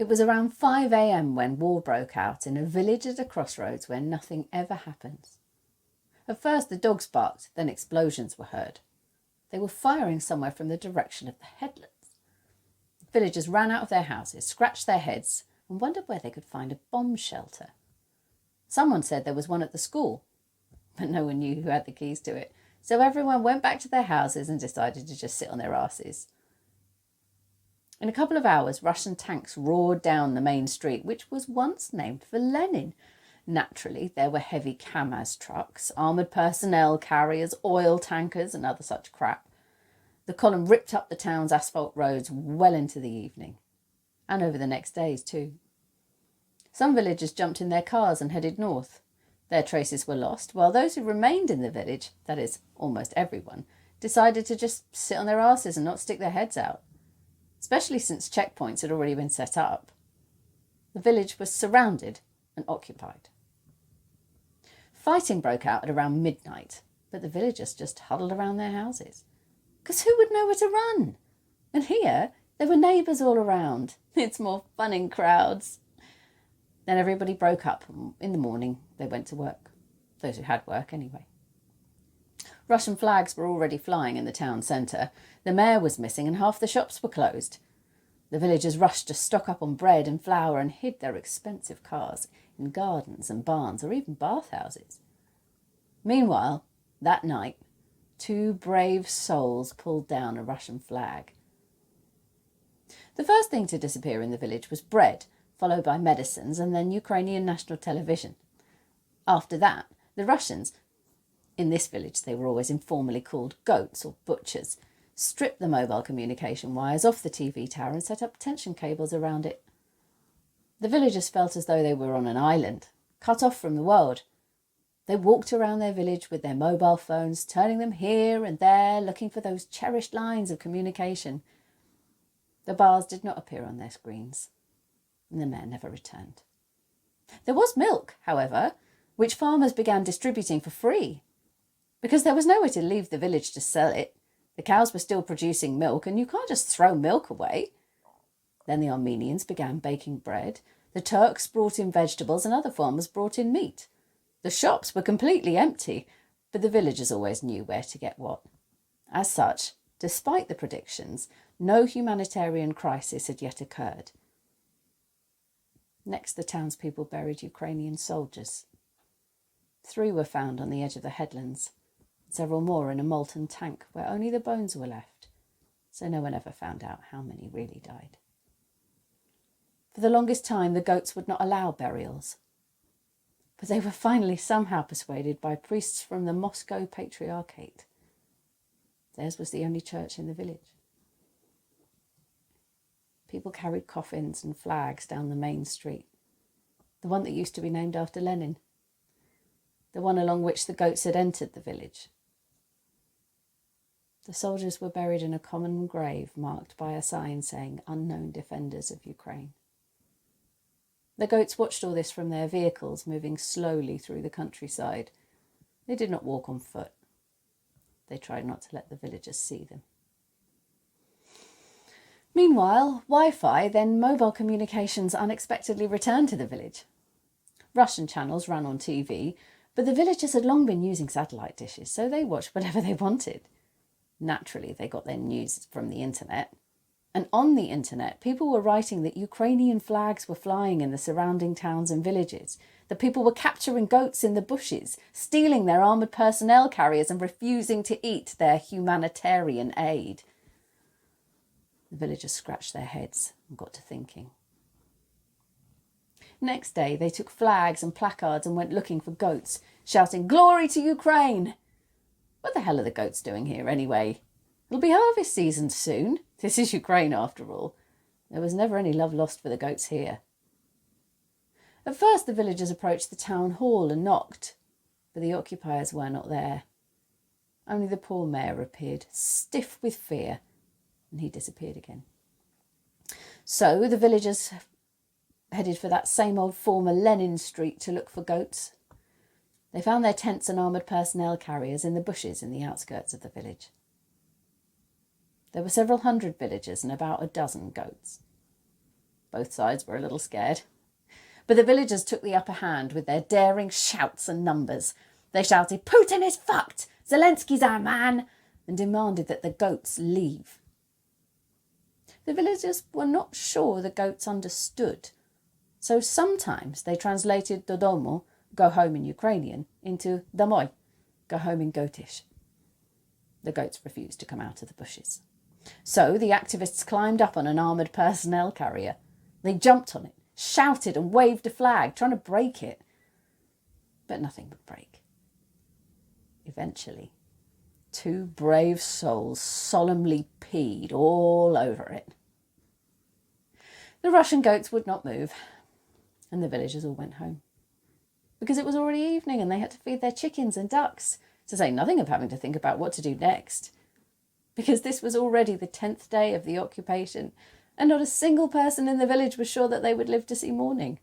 It was around 5 a.m. when war broke out in a village at a crossroads where nothing ever happens. At first the dogs barked, then explosions were heard. They were firing somewhere from the direction of the headlands. The villagers ran out of their houses, scratched their heads, and wondered where they could find a bomb shelter. Someone said there was one at the school, but no one knew who had the keys to it, so everyone went back to their houses and decided to just sit on their asses. In a couple of hours, Russian tanks roared down the main street, which was once named for Lenin. Naturally, there were heavy Kamaz trucks, armoured personnel carriers, oil tankers and other such crap. The column ripped up the town's asphalt roads well into the evening, and over the next days too. Some villagers jumped in their cars and headed north. Their traces were lost, while those who remained in the village, that is, almost everyone, decided to just sit on their asses and not stick their heads out, especially since checkpoints had already been set up. The village was surrounded and occupied. Fighting broke out at around midnight, but the villagers just huddled around their houses. Because who would know where to run? And here, there were neighbours all around. It's more fun in crowds. Then everybody broke up. In the morning, they went to work. Those who had work, anyway. Russian flags were already flying in the town centre. The mayor was missing and half the shops were closed. The villagers rushed to stock up on bread and flour and hid their expensive cars in gardens and barns or even bathhouses. Meanwhile, that night, 2 brave souls pulled down a Russian flag. The first thing to disappear in the village was bread, followed by medicines and then Ukrainian national television. After that, the Russians, in this village they were always informally called goats or butchers, stripped the mobile communication wires off the TV tower and set up tension cables around it. The villagers felt as though they were on an island, cut off from the world. They walked around their village with their mobile phones, turning them here and there, looking for those cherished lines of communication. The bars did not appear on their screens, and the mayor never returned. There was milk, however, which farmers began distributing for free, because there was nowhere to leave the village to sell it. The cows were still producing milk, and you can't just throw milk away. Then the Armenians began baking bread. The Turks brought in vegetables, and other farmers brought in meat. The shops were completely empty, but the villagers always knew where to get what. As such, despite the predictions, no humanitarian crisis had yet occurred. Next, the townspeople buried Ukrainian soldiers. 3 were found on the edge of the headlands, several more in a molten tank where only the bones were left, so no one ever found out how many really died. For the longest time, the goats would not allow burials, but they were finally somehow persuaded by priests from the Moscow Patriarchate. Theirs was the only church in the village. People carried coffins and flags down the main street, the one that used to be named after Lenin, the one along which the goats had entered the village. The soldiers were buried in a common grave marked by a sign saying "Unknown Defenders of Ukraine." The goats watched all this from their vehicles, moving slowly through the countryside. They did not walk on foot. They tried not to let the villagers see them. Meanwhile, Wi-Fi, then mobile communications, unexpectedly returned to the village. Russian channels ran on TV, but the villagers had long been using satellite dishes, so they watched whatever they wanted. Naturally, they got their news from the internet. And on the internet, people were writing that Ukrainian flags were flying in the surrounding towns and villages, that people were capturing goats in the bushes, stealing their armoured personnel carriers and refusing to eat their humanitarian aid. The villagers scratched their heads and got to thinking. Next day, they took flags and placards and went looking for goats, shouting, "Glory to Ukraine!" What the hell are the goats doing here anyway? It'll be harvest season soon. This is Ukraine after all. There was never any love lost for the goats here. At first the villagers approached the town hall and knocked, but the occupiers were not there. Only the poor mayor appeared, stiff with fear, and he disappeared again. So the villagers headed for that same old former Lenin Street to look for goats. They found their tents and armoured personnel carriers in the bushes in the outskirts of the village. There were several hundred villagers and about a dozen goats. Both sides were a little scared. But the villagers took the upper hand with their daring shouts and numbers. They shouted, "Putin is fucked! Zelensky's our man!" and demanded that the goats leave. The villagers were not sure the goats understood, so sometimes they translated "dodomo," go home in Ukrainian, into "домой," go home in Gotish. The goats refused to come out of the bushes. So the activists climbed up on an armoured personnel carrier. They jumped on it, shouted and waved a flag, trying to break it. But nothing would break. Eventually, two brave souls solemnly peed all over it. The Russian goats would not move, and the villagers all went home. Because it was already evening and they had to feed their chickens and ducks, to say nothing of having to think about what to do next. Because this was already the 10th day of the occupation, and not a single person in the village was sure that they would live to see morning.